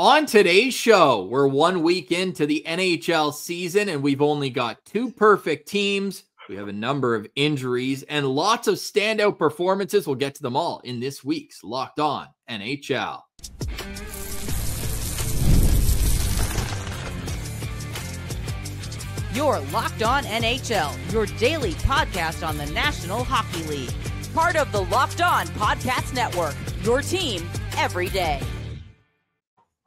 On today's show, we're 1 week into the NHL season, and we've only got two perfect teams. We have a number of injuries and lots of standout performances. We'll get to them all in this week's Locked On NHL. You're Locked On NHL, your daily podcast on the National Hockey League. Part of the Locked On Podcast Network, your team every day.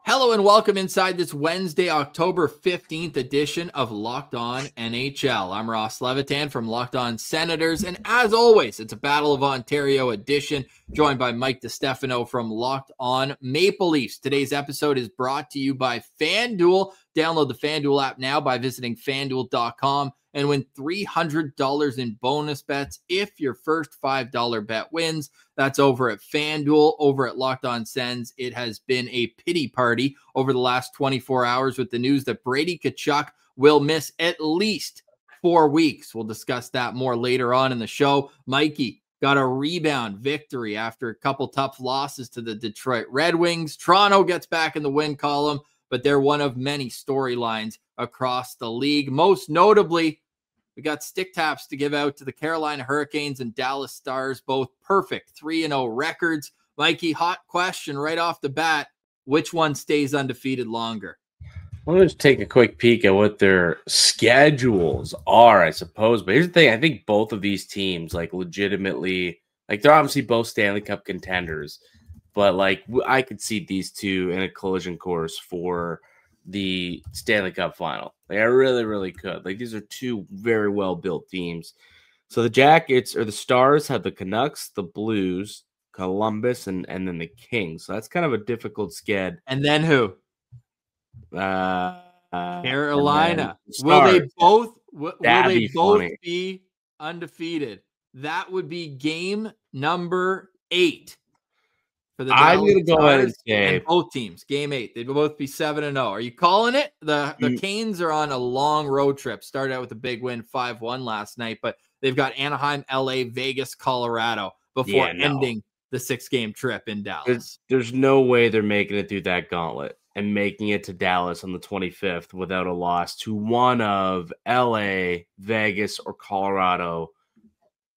Hello and welcome inside this Wednesday, October 15th edition of Locked On NHL. I'm Ross Levitan from Locked On Senators, and as always, it's a Battle of Ontario edition, joined by Mike DiStefano from Locked On Maple Leafs. Today's episode is brought to you by FanDuel. Download the FanDuel app now by visiting FanDuel.com and win $300 in bonus bets if your first $5 bet wins. That's over at FanDuel, over at Locked On Sens. It has been a pity party over the last 24 hours with the news that Brady Tkachuk will miss at least 4 weeks. We'll discuss that more later on in the show. Mikey got a rebound victory after a couple tough losses to the Detroit Red Wings. Toronto gets back in the win column, but they're one of many storylines across the league. Most notably, we got stick taps to give out to the Carolina Hurricanes and Dallas Stars, both perfect 3-0 records. Mikey, hot question right off the bat. Which one stays undefeated longer? Let's take a quick peek at what their schedules are, I suppose. But here's the thing. I think both of these teams, legitimately, they're obviously both Stanley Cup contenders. But, I could see these two in a collision course for the Stanley Cup final. I really, really could. These are two very well-built teams. So the Jackets or the Stars have the Canucks, the Blues, Columbus, and then the Kings. So that's kind of a difficult sked. And then who? Carolina. Will they both be undefeated? That would be game number 8. For the I'm going to go ahead and say both teams, game 8. They'd both be 7-0. Are you calling it? The Canes are on a long road trip. Started out with a big win, 5-1 last night, but they've got Anaheim, LA, Vegas, Colorado before ending the 6-game trip in Dallas. There's no way they're making it through that gauntlet and making it to Dallas on the 25th without a loss to one of LA, Vegas, or Colorado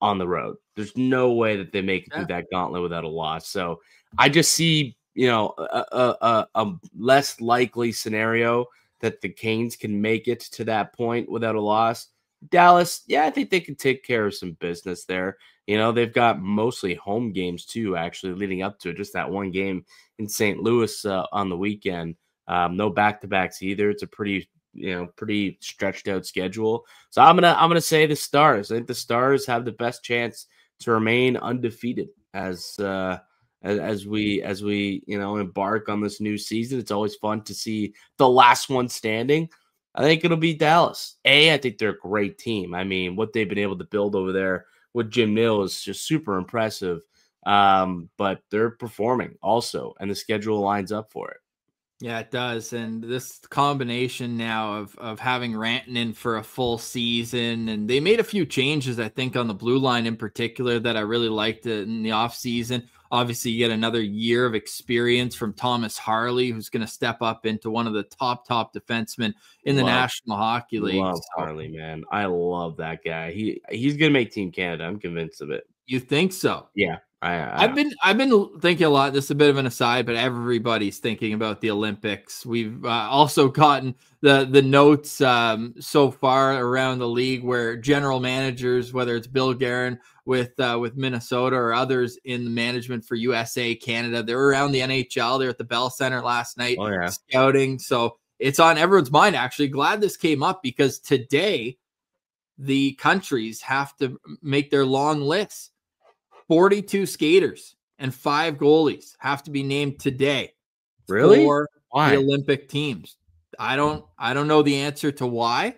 on the road. There's no way that they make it through that gauntlet without a loss. So I just see, a less likely scenario that the Canes can make it to that point without a loss. Dallas, I think they can take care of some business there. They've got mostly home games too, actually, leading up to it. Just that one game in St. Louis on the weekend. No back-to-backs either. It's a pretty stretched out schedule. So I'm gonna say the Stars. I think the Stars have the best chance to remain undefeated as we embark on this new season. It's always fun to see the last one standing. I think it'll be Dallas. I think they're a great team. I mean, what they've been able to build over there with Jim Nill is just super impressive. But they're performing also, and the schedule lines up for it. Yeah, it does. And this combination now of having Rantanen for a full season, and they made a few changes, I think, on the blue line in particular that I really liked in the offseason. Obviously, you get another year of experience from Thomas Harley, who's going to step up into one of the top defensemen in the National Hockey League. Love Harley, man. I love that guy. He's going to make Team Canada. I'm convinced of it. You think so? Yeah. I've been thinking a lot. This is a bit of an aside, but everybody's thinking about the Olympics. We've also gotten the notes so far around the league where general managers, whether it's Bill Guerin with Minnesota or others in the management for USA, Canada, they're around the NHL. They're at the Bell Center last night scouting. So it's on everyone's mind. Actually, glad this came up because today the countries have to make their long lists. 42 skaters and 5 goalies have to be named today. Really? For why? The Olympic teams. I don't know the answer to why,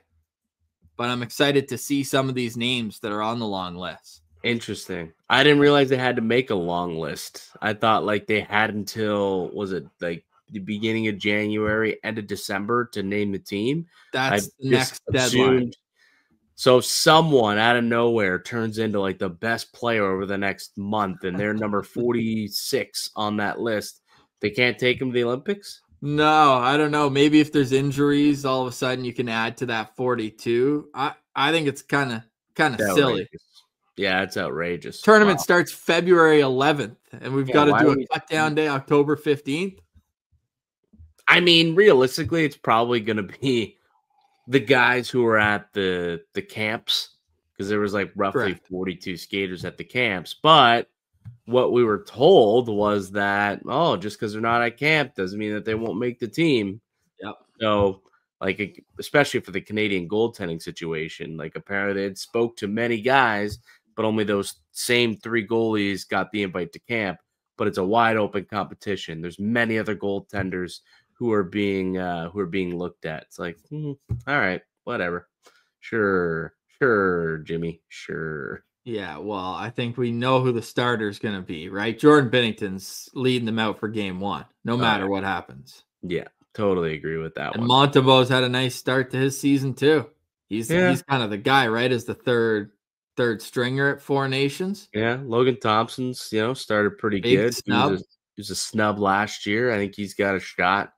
but I'm excited to see some of these names that are on the long list. Interesting. I didn't realize they had to make a long list. I thought they had until, was it the beginning of January, end of December to name the team? That's the next deadline. So if someone out of nowhere turns into the best player over the next month and they're number 46 on that list, they can't take them to the Olympics? No, I don't know. Maybe if there's injuries, all of a sudden you can add to that 42. I think it's kind of It's silly. outrageous. Yeah, it's outrageous. Tournament Wow. starts February 11th, and we've Yeah, got to why do are a we? cut down day October 15th. I mean, realistically, it's probably going to be the guys who are at the camps, because there was like roughly Correct. 42 skaters at the camps. But what we were told was that, oh, just because they're not at camp doesn't mean that they won't make the team. Yep. So, like, especially for the Canadian goaltending situation, like apparently it spoke to many guys, but only those same 3 goalies got the invite to camp. But it's a wide open competition. There's many other goaltenders who are being looked at. It's like, all right, whatever, sure, Jimmy, sure. Yeah, well, I think we know who the starter is going to be, right? Jordan Binnington's leading them out for game 1, no matter what happens. Yeah, totally agree with that And one. Montembeau's had a nice start to his season too. He's kind of the guy, right? As the third stringer at Four Nations. Yeah, Logan Thompson's, started pretty Big good. snub. He was a snub last year. I think he's got a shot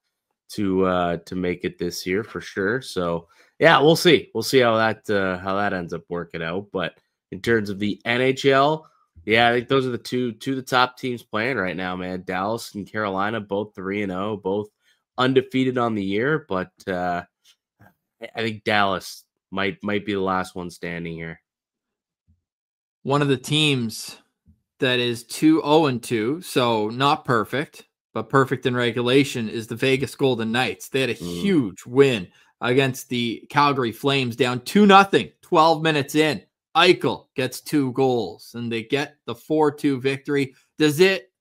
to make it this year for sure. So yeah, we'll see. We'll see how that ends up working out. But in terms of the NHL, yeah, I think those are the two of the top teams playing right now, man. Dallas and Carolina, both 3-0, both undefeated on the year. But I think Dallas might be the last one standing here. One of the teams that is 2-0-2, so not perfect, but perfect in regulation, is the Vegas Golden Knights. They had a huge win against the Calgary Flames, down 2-0, 12 minutes in. Eichel gets 2 goals, and they get the 4-2 victory. Does it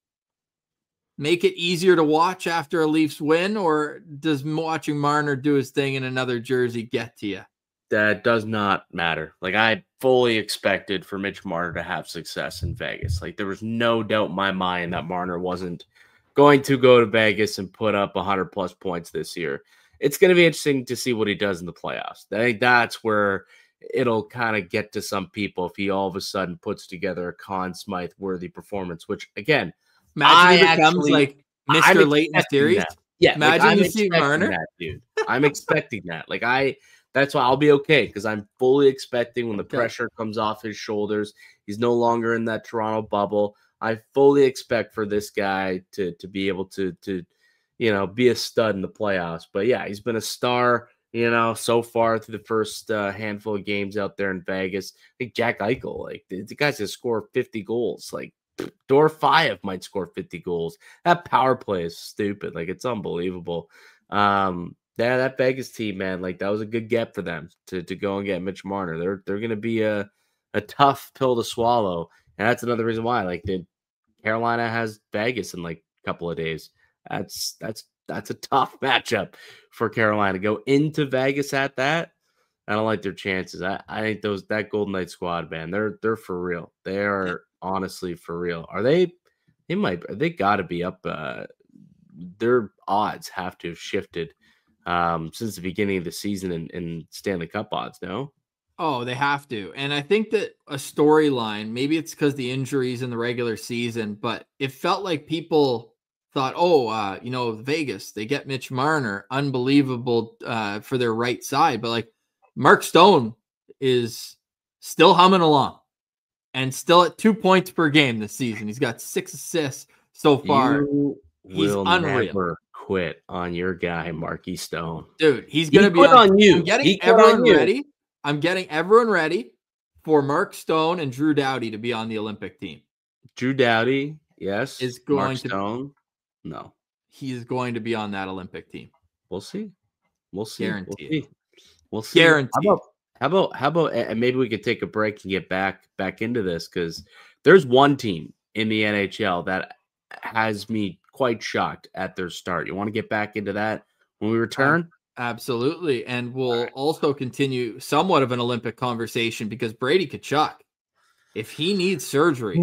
make it easier to watch after a Leafs win, or does watching Marner do his thing in another jersey get to you? That does not matter. Like, I fully expected for Mitch Marner to have success in Vegas. Like, there was no doubt in my mind that Marner wasn't going to go to Vegas and put up 100+ points this year. It's going to be interesting to see what he does in the playoffs. I think that's where it'll kind of get to some people if he all of a sudden puts together a Conn Smythe worthy performance, which, again, Imagine he becomes like Mr. Leighton Series. That. Yeah, imagine like, you see Marner. That, dude. I'm expecting that. Like, that's why I'll be okay, because I'm fully expecting when the pressure comes off his shoulders, he's no longer in that Toronto bubble. I fully expect for this guy to be able to be a stud in the playoffs. But yeah, he's been a star, so far through the first handful of games out there in Vegas. I think Jack Eichel, like, the guy's gonna score 50 goals. Like, Dorofeyev might score 50 goals. That power play is stupid. Like, it's unbelievable. Yeah, that Vegas team, man, like, that was a good get for them to go and get Mitch Marner. They're going to be a tough pill to swallow, and that's another reason why. Like, Carolina has Vegas in like a couple of days. That's a tough matchup for Carolina to go into Vegas at that. I don't like their chances. I think that Golden Knight squad, man, they're for real. They are honestly for real. Are they? They got to be up. Their odds have to have shifted since the beginning of the season in Stanley Cup odds, no? Oh, they have to. And I think that a storyline, maybe it's because the injuries in the regular season, but it felt like people thought, Vegas, they get Mitch Marner, unbelievable for their right side. But like Mark Stone is still humming along and still at 2 points per game this season. He's got 6 assists so far. He's unreal. Never quit on your guy, Marky Stone. Dude, he's going to be on you. I'm getting everyone ready. I'm getting everyone ready for Mark Stone and Drew Doughty to be on the Olympic team. Drew Doughty, yes. Is going Mark Stone, no. He is going to be on that Olympic team. We'll see. Guaranteed. We'll see. Guaranteed. How about and maybe we could take a break and get back into this, because there's one team in the NHL that has me quite shocked at their start. You want to get back into that when we return? Absolutely. And we'll also continue somewhat of an Olympic conversation, because Brady Tkachuk, if he needs surgery,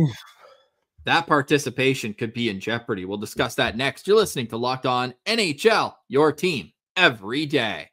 that participation could be in jeopardy. We'll discuss that next. You're listening to Locked On NHL, your team every day.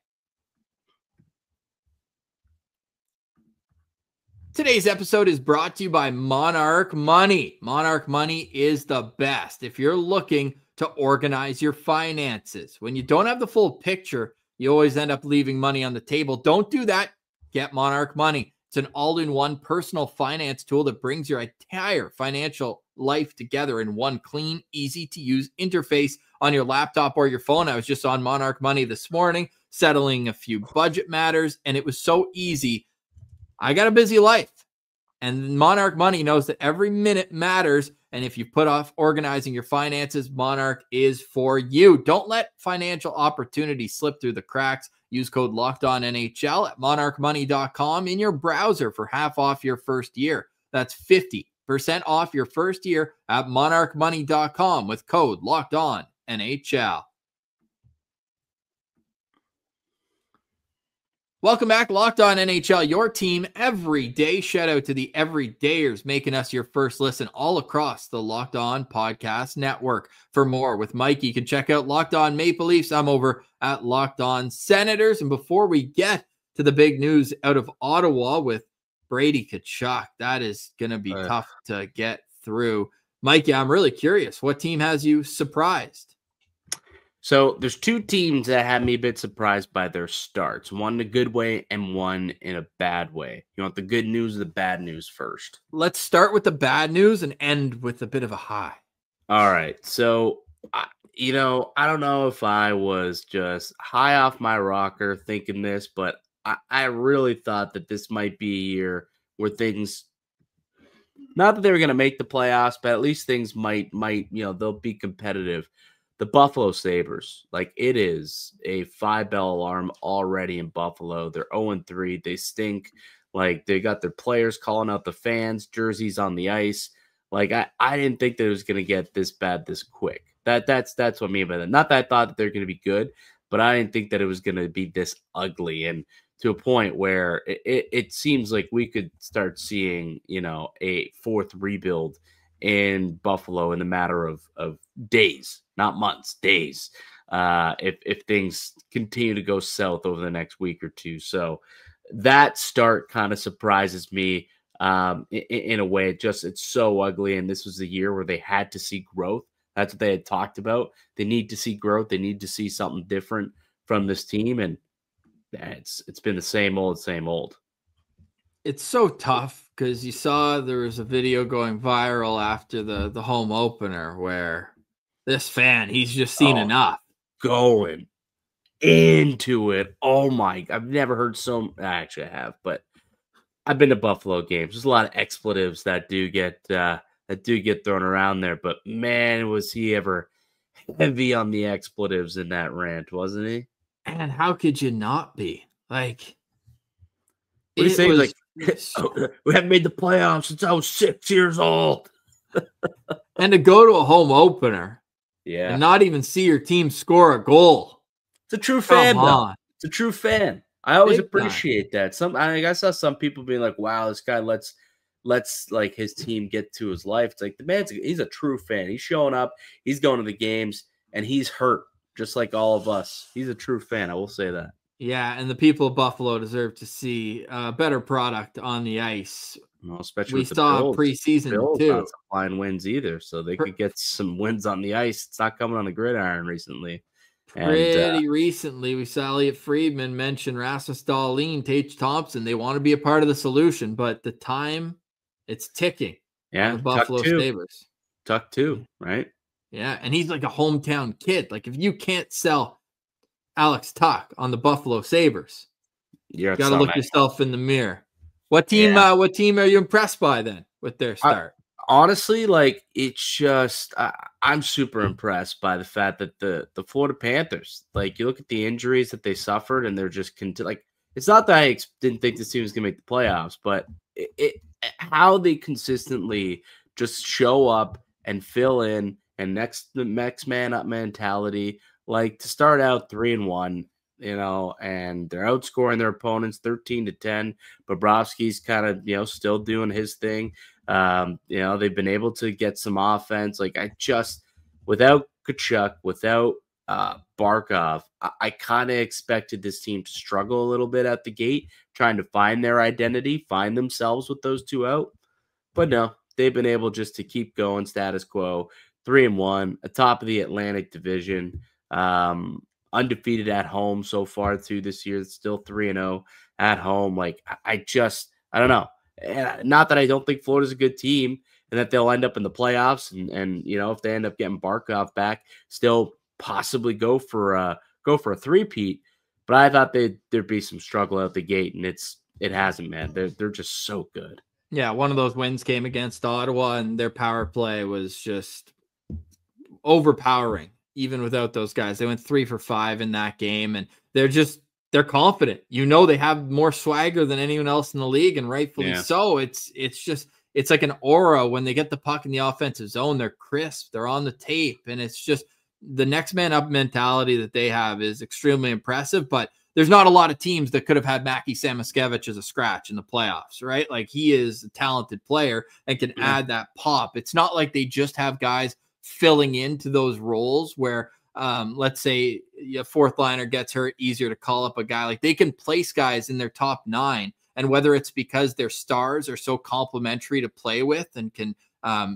Today's episode is brought to you by Monarch Money. Monarch Money is the best. If you're looking to organize your finances. When you don't have the full picture, you always end up leaving money on the table. Don't do that. Get Monarch Money. It's an all-in-one personal finance tool that brings your entire financial life together in one clean, easy-to-use interface on your laptop or your phone. I was just on Monarch Money this morning, settling a few budget matters, and it was so easy. I got a busy life, and Monarch Money knows that every minute matters, and if you put off organizing your finances, Monarch is for you. Don't let financial opportunities slip through the cracks. Use code LOCKEDONNHL at monarchmoney.com in your browser for half off your first year. That's 50% off your first year at monarchmoney.com with code LOCKEDONNHL. Welcome back, Locked On NHL, your team every day. Shout out to the everydayers making us your first listen all across the Locked On Podcast Network. For more with Mike, you can check out Locked On Maple Leafs. I'm over at Locked On Senators. And before we get to the big news out of Ottawa with Brady Tkachuk, that is going to be tough to get through. Mike, I'm really curious. What team has you surprised? So there's two teams that had me a bit surprised by their starts, one in a good way and one in a bad way. You want the good news or the bad news first? Let's start with the bad news and end with a bit of a high. All right. So, I don't know if I was just high off my rocker thinking this, but I really thought that this might be a year where things, not that they were going to make the playoffs, but at least things might, they'll be competitive. The Buffalo Sabres, it is a 5-bell alarm already in Buffalo. They're 0-3. They stink. They got their players calling out the fans, jerseys on the ice. I didn't think that it was going to get this bad this quick. That's what I mean by that. Not that I thought that they're going to be good, but I didn't think that it was going to be this ugly. And to a point where it seems like we could start seeing, a fourth rebuild in Buffalo in the matter of days, not months, days, if things continue to go south over the next week or two. So that start kind of surprises me in a way. It's so ugly, and this was the year where they had to see growth. That's what they had talked about. They need to see growth. They need to see something different from this team, and it's been the same old, same old. It's so tough because you saw there was a video going viral after the home opener where this fan, he's just seen enough. Going into it. Oh my, I've never heard actually I have, but I've been to Buffalo games. There's a lot of expletives that do get thrown around there, but man, was he ever heavy on the expletives in that rant, wasn't he? And how could you not be? What do you say? We haven't made the playoffs since I was 6 years old. And to go to a home opener, and not even see your team score a goal. It's a true fan, though. It's a true fan. I always appreciate that. I saw some people being like, "Wow, this guy lets his team get to his life." It's like he's a true fan. He's showing up. He's going to the games, and he's hurt just like all of us. He's a true fan. I will say that. Yeah, and the people of Buffalo deserve to see a better product on the ice. Well, especially we saw preseason too. Not supplying wins either, so they could get some wins on the ice. It's not coming on the gridiron recently. Recently, we saw Elliot Friedman mention Rasmus Dahlin, Tage Thompson. They want to be a part of the solution, but the time, it's ticking. Yeah, the Buffalo Sabres. Tuck too, right? Yeah, and he's like a hometown kid. If you can't sell Alex Tuck on the Buffalo Sabres, you got to look yourself in the mirror. What team? What team are you impressed by then with their start? Honestly, it's just I'm super impressed by the fact that the Florida Panthers, you look at the injuries that they suffered, and they're just it's not that I didn't think this team was gonna make the playoffs, but how they consistently just show up and fill in, and the next man up mentality. To start out 3-1, and they're outscoring their opponents 13-10. Bobrovsky's kind of, still doing his thing. They've been able to get some offense. Without Tkachuk, without Barkov, I kind of expected this team to struggle a little bit at the gate, trying to find their identity, find themselves with those two out. But no, they've been able just to keep going status quo, 3-1, atop of the Atlantic Division, undefeated at home so far too this year. It's still 3-0 at home. Like I don't know. And not that I don't think Florida's a good team and that they'll end up in the playoffs and if they end up getting Barkov back, still possibly go for a three-peat. But I thought there'd be some struggle out the gate, and it hasn't, man. They're just so good. Yeah, one of those wins came against Ottawa, and their power play was just overpowering, even without those guys. They went 3 for 5 in that game, and they're confident. They have more swagger than anyone else in the league, and rightfully so. It's like an aura when they get the puck in the offensive zone. They're crisp, they're on the tape, and it's just the next man up mentality that they have is extremely impressive. But there's not a lot of teams that could have had Mackie Samoskevich as a scratch in the playoffs, right? Like, he is a talented player and can add that pop. It's not like they just have guys filling into those roles where, let's say a fourth liner gets hurt, easier to call up a guy. Like, they can place guys in their top 9. And whether it's because their stars are so complimentary to play with and can,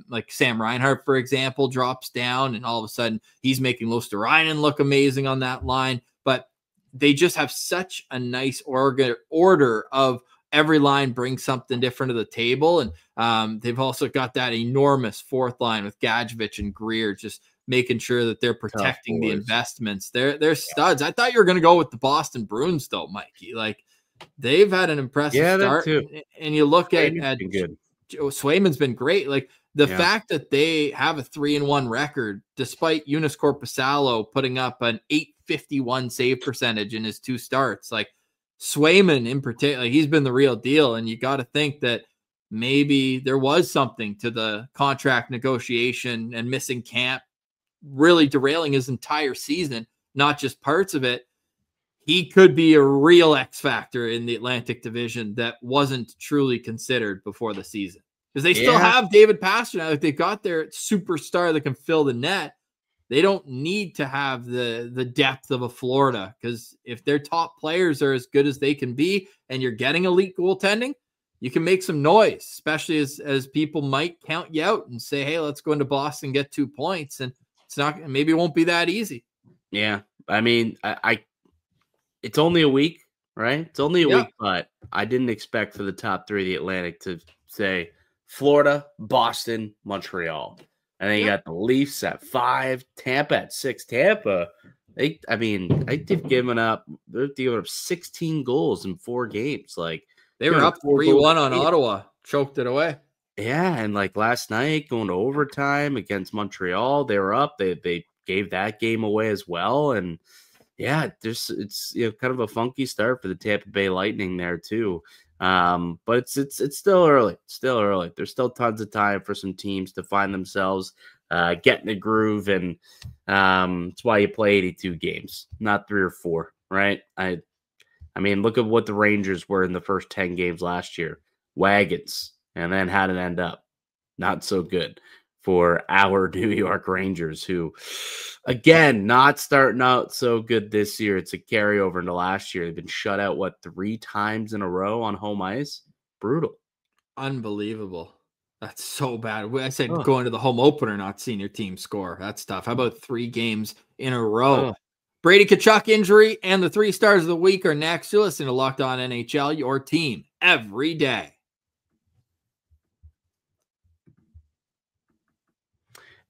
like Sam Reinhart, for example, drops down and all of a sudden he's making Luosterainen look amazing on that line. But they just have such a nice order of every line brings something different to the table. And they've also got that enormous fourth line with Gadjevich and Greer, just making sure that they're protecting the investments. They're studs. I thought you were going to go with the Boston Bruins though, Mikey. Like, they've had an impressive start. Too. And you look at Swayman's been great. Like, the fact that they have a 3-1 record, despite Jonas Korpisalo putting up an .851 save percentage in his 2 starts, like Swayman in particular, he's been the real deal. And you got to think that maybe there was something to the contract negotiation and missing camp really derailing his entire season, not just parts of it. He could be a real X factor in the Atlantic Division that wasn't truly considered before the season. Because they still have David Pastrnak. Like, they've got their superstar that can fill the net. They don't need to have the depth of a Florida, because if their top players are as good as they can be and you're getting elite goaltending, you can make some noise, especially as people might count you out and say, hey, let's go into Boston and get 2 points. And maybe it won't be that easy. Yeah. I mean, it's only a week, right? It's only a week, but I didn't expect for the top 3 of the Atlantic to say Florida, Boston, Montreal. And then you got the Leafs at 5, Tampa at 6. Tampa, they've given up 16 goals in 4 games. Like, they were up 3-1 on Ottawa, choked it away. Yeah, and like last night, going to overtime against Montreal, they were up. They gave that game away as well. And yeah, it's kind of a funky start for the Tampa Bay Lightning there too. But it's still early. It's still early. There's still tons of time for some teams to find themselves, get in the groove, and it's why you play 82 games, not 3 or 4, right? I mean, look at what the Rangers were in the first 10 games last year. Wagons, and then how did it end up? Not so good for our New York Rangers, who, again, not starting out so good this year. It's a carryover into last year. They've been shut out, 3 times in a row on home ice? Brutal. Unbelievable. That's so bad. I said going to the home opener, not seeing your team score. That's tough. How about 3 games in a row? Brady Tkachuk injury and the 3 stars of the week are next. You listen to Locked On NHL, your team every day.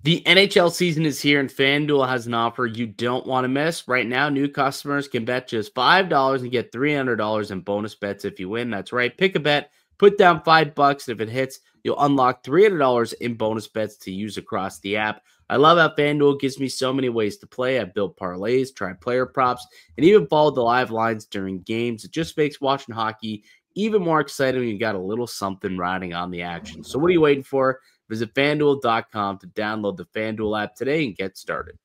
The NHL season is here, and FanDuel has an offer you don't want to miss. Right now, new customers can bet just $5 and get $300 in bonus bets if you win. That's right. Pick a bet, put down $5, and if it hits, you'll unlock $300 in bonus bets to use across the app. I love how FanDuel gives me so many ways to play. I've built parlays, tried player props, and even followed the live lines during games. It just makes watching hockey even more exciting when you got a little something riding on the action. So what are you waiting for? Visit FanDuel.com to download the FanDuel app today and get started.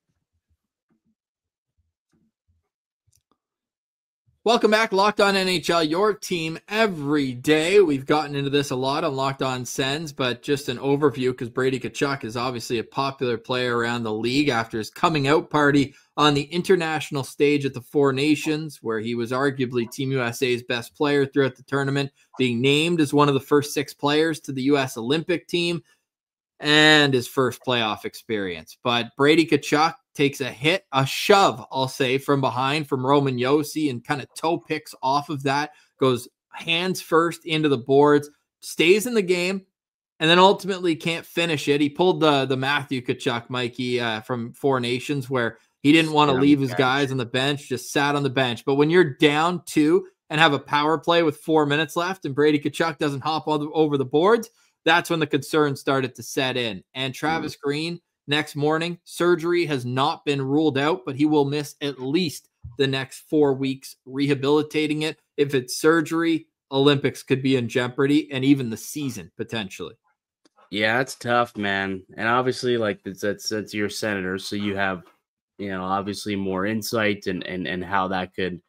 Welcome back, Locked On NHL, your team every day. We've gotten into this a lot on Locked On Sens, but just an overview, because Brady Tkachuk is obviously a popular player around the league after his coming out party on the international stage at the Four Nations, where he was arguably Team USA's best player throughout the tournament, being named as one of the first 6 players to the U.S. Olympic team. and his first playoff experience. But Brady Tkachuk takes a shove, I'll say, from behind from Roman Josi and kind of toe picks off of that, goes hands first into the boards, stays in the game, and then ultimately can't finish it. He pulled the Matthew Tkachuk, Mikey, from Four Nations, where he didn't want to leave his guys on the bench, just sat on the bench. But when you're down 2 and have a power play with 4 minutes left and Brady Tkachuk doesn't hop over the boards, that's when the concerns started to set in. And Travis Green, next morning, surgery has not been ruled out, but he will miss at least the next 4 weeks rehabilitating it. If it's surgery, Olympics could be in jeopardy and even the season potentially. Yeah, it's tough, man. And obviously, like that's your Senators, so you have, obviously more insight and how that could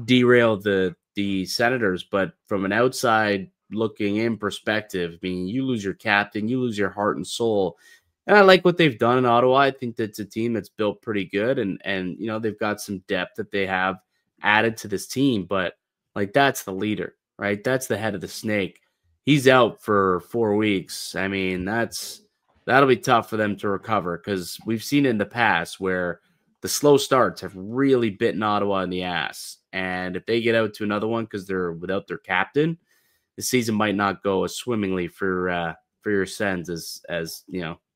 derail the Senators. But from an outside looking in perspective, I mean, you lose your captain, you lose your heart and soul. And I like what they've done in Ottawa. I think that's a team that's built pretty good, and they've got some depth that they have added to this team. But like, that's the leader, right? That's the head of the snake. He's out for 4 weeks. I mean, that'll be tough for them to recover, because we've seen it in the past where the slow starts have really bitten Ottawa in the ass. And if they get out to another one because they're without their captain, the season might not go as swimmingly for your Sens as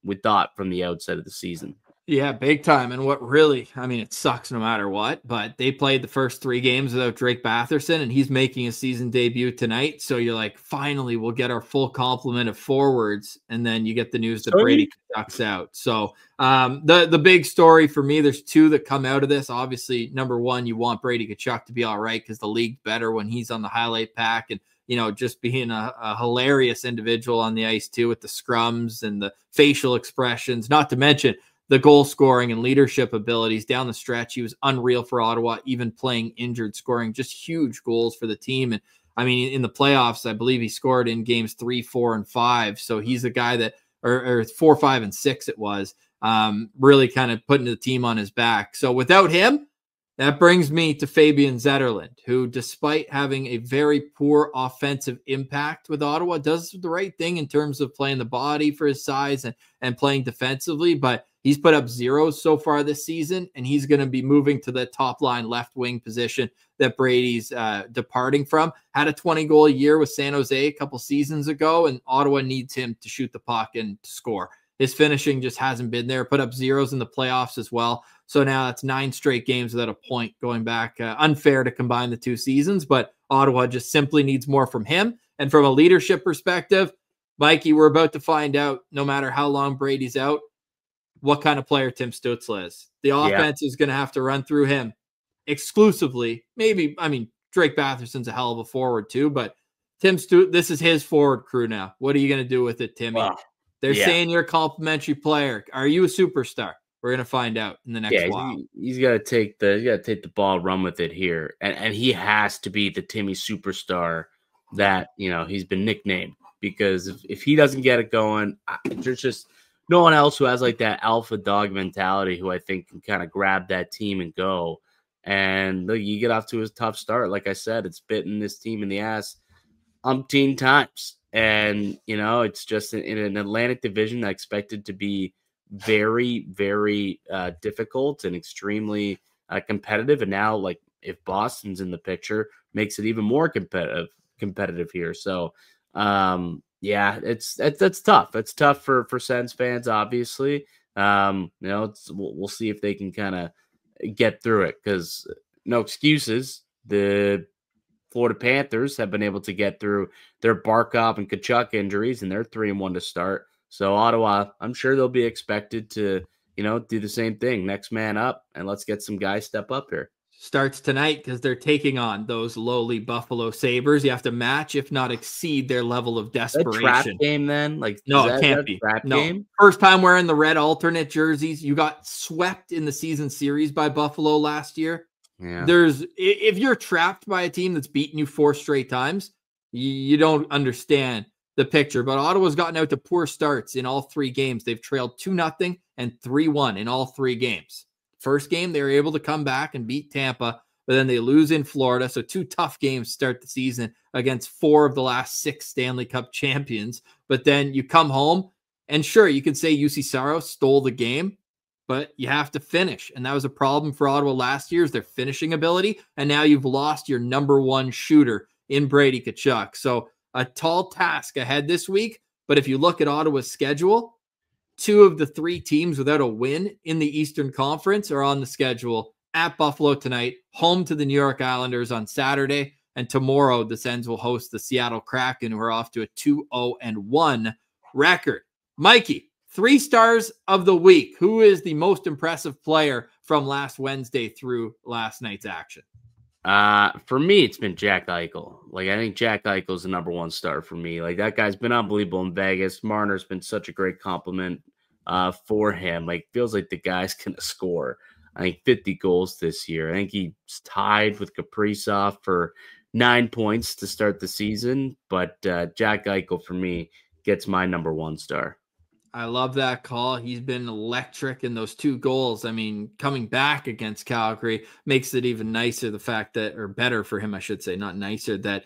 we thought from the outset of the season. Yeah, big time. And what really, I mean, it sucks no matter what, but they played the first 3 games without Drake Batherson, and he's making his season debut tonight. So you're like, finally, we'll get our full complement of forwards. And then you get the news that Brady Tkachuk's out. So the big story for me, there's 2 that come out of this. Obviously, number 1, you want Brady Tkachuk to be all right because the league's better when he's on the highlight pack, and just being a hilarious individual on the ice too, with the scrums and the facial expressions, not to mention the goal scoring and leadership abilities down the stretch. He was unreal for Ottawa, even playing injured, scoring just huge goals for the team. And I mean, in the playoffs, I believe he scored in games 3, 4, and 5. So he's a guy that, or 4, 5, and 6 it was, really kind of putting the team on his back. So without him, that brings me to Fabian Zetterlund, who, despite having a very poor offensive impact with Ottawa, does the right thing in terms of playing the body for his size and playing defensively. But he's put up 0 so far this season, and he's going to be moving to the top line left wing position that Brady's departing from. Had a 20-goal year with San Jose a couple seasons ago, and Ottawa needs him to shoot the puck and to score. His finishing just hasn't been there. Put up 0s in the playoffs as well. So now that's 9 straight games without a point going back. Unfair to combine the 2 seasons, but Ottawa just simply needs more from him. And from a leadership perspective, Mikey, we're about to find out, no matter how long Brady's out, what kind of player Tim Stützle is. The offense is going to have to run through him exclusively. Maybe, I mean, Drake Batherson's a hell of a forward too, but this is his forward crew now. What are you going to do with it, Timmy? Wow. They're saying you're a complimentary player. Are you a superstar? We're gonna find out in the next while. He's got to take the ball, run with it here, and he has to be the Timmy superstar that he's been nicknamed, because if he doesn't get it going, there's just no one else who has like that alpha dog mentality who I think can kind of grab that team and go. And look, you get off to a tough start. Like I said, it's bitten this team in the ass umpteen times. And, it's just in an Atlantic division that expected to be very, very difficult and extremely competitive. And now, like, if Boston's in the picture, makes it even more competitive here. So, that's tough. It's tough for Sens fans, obviously. We'll see if they can kind of get through it, because no excuses. The Florida Panthers have been able to get through their Barkov and Tkachuk injuries, and they're 3-1 to start. So Ottawa, I'm sure they'll be expected to, do the same thing. Next man up, and let's get some guys step up here. Starts tonight because they're taking on those lowly Buffalo Sabres. You have to match, if not exceed, their level of desperation. A trap game then? No, it can't be. Game? First time wearing the red alternate jerseys. You got swept in the season series by Buffalo last year. Yeah. If you're trapped by a team that's beaten you 4 straight times, you don't understand the picture. But Ottawa's gotten out to poor starts in all 3 games. They've trailed 2-0 and 3-1 in all 3 games. First game, they were able to come back and beat Tampa, but then they lose in Florida. So 2 tough games to start the season against 4 of the last 6 Stanley Cup champions. But then you come home, And sure, you could say UC Saros stole the game, but you have to finish. And that was a problem for Ottawa last year, is their finishing ability. And now you've lost your number one shooter in Brady Tkachuk. So a tall task ahead this week. But if you look at Ottawa's schedule, 2 of the 3 teams without a win in the Eastern Conference are on the schedule at Buffalo tonight, home to the New York Islanders on Saturday. And tomorrow, the Sens will host the Seattle Kraken, who are off to a 2-0-1 record. Mikey, 3 stars of the week. Who is the most impressive player from last Wednesday through last night's action? For me, it's been Jack Eichel. Like, I think Jack Eichel's the number 1 star for me. Like, that guy's been unbelievable in Vegas. Marner's been such a great compliment for him. Like, feels like the guy's gonna score, I think, 50 goals this year. I think he's tied with Kaprizov for 9 points to start the season. But Jack Eichel, for me, gets my number 1 star. I love that call. He's been electric in those 2 goals. I mean, coming back against Calgary makes it even nicer, the fact that, or better for him, I should say, not nicer, that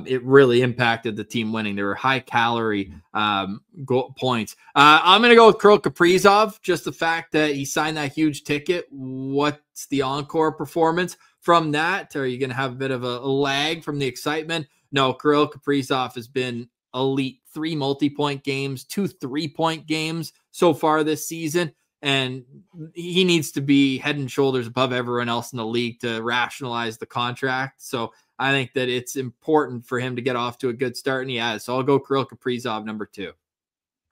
it really impacted the team winning. There were high-calorie goal points. I'm going to go with Kirill Kaprizov, just the fact that he signed that huge ticket. What's the encore performance from that? Are you going to have a bit of a lag from the excitement? No, Kirill Kaprizov has been elite. 3 multi-point games, 2 3-point games so far this season. And he needs to be head and shoulders above everyone else in the league to rationalize the contract. So I think that it's important for him to get off to a good start, and he has. So I'll go Kirill Kaprizov, number 2.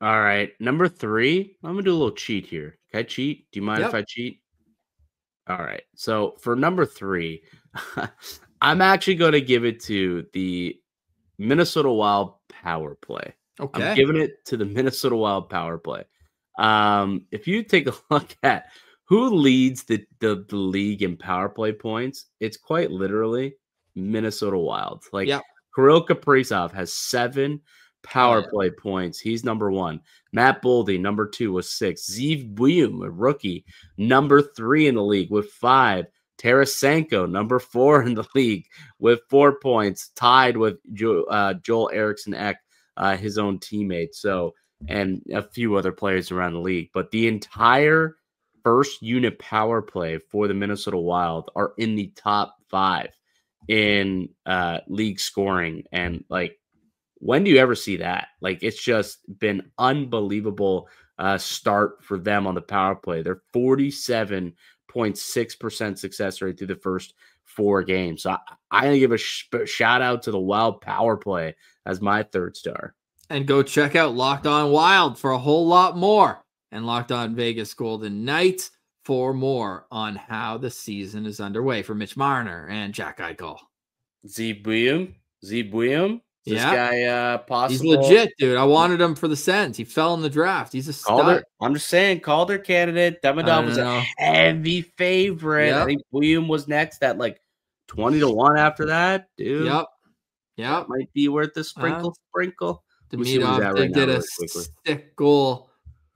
All right. Number 3, I'm going to do a little cheat here. Can I cheat? Do you mind if I cheat? All right. So for number 3, I'm actually going to give it to the Minnesota Wild power play. Okay. I'm giving it to the Minnesota Wild power play. If you take a look at who leads the league in power play points, it's quite literally Minnesota Wild. Like, Kirill Kaprizov has 7 power play points. He's number 1. Matt Boldy, number 2, with 6. Zeev Buium, a rookie, number 3 in the league with 5. Tarasenko, number 4 in the league with 4 points, tied with Joel Eriksson Ek, his own teammate. So, and a few other players around the league. But the entire first unit power play for the Minnesota Wild are in the top 5 in league scoring. And, like, when do you ever see that? Like, it's just been unbelievable start for them on the power play. They're 47.6% success rate through the first 4 games. So I give a shout out to the Wild power play as my 3rd star. And go check out Locked On Wild for a whole lot more, and Locked On Vegas Golden Knights for more on how the season is underway for Mitch Marner and Jack Eichel. Zeev Buium. This guy possible? He's legit, dude. I wanted him for the Sens. He fell in the draft. He's a stud. I'm just saying, Calder candidate. Demidov was a heavy favorite. I think Buium was next at like 20-1 after that, dude. Yep. Might be worth the sprinkle. Demidov did a stick goal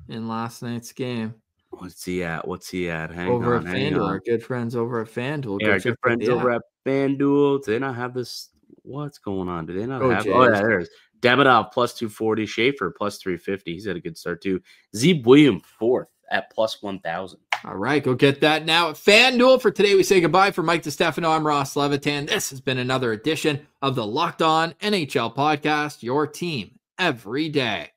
in last night's game. What's he at? Hang over on, at FanDuel. Our good friends over at FanDuel. Yeah, our good friends over at FanDuel. Do they not have this? What's going on? Do they not have? Oh, yeah, there's Demidov plus 240, Schaefer plus 350. He's had a good start too. Zeev Buium 4th at plus 1,000. All right, go get that now at FanDuel. For today, we say goodbye. For Mike DiStefano, I'm Ross Levitan. This has been another edition of the Locked On NHL podcast, your team every day.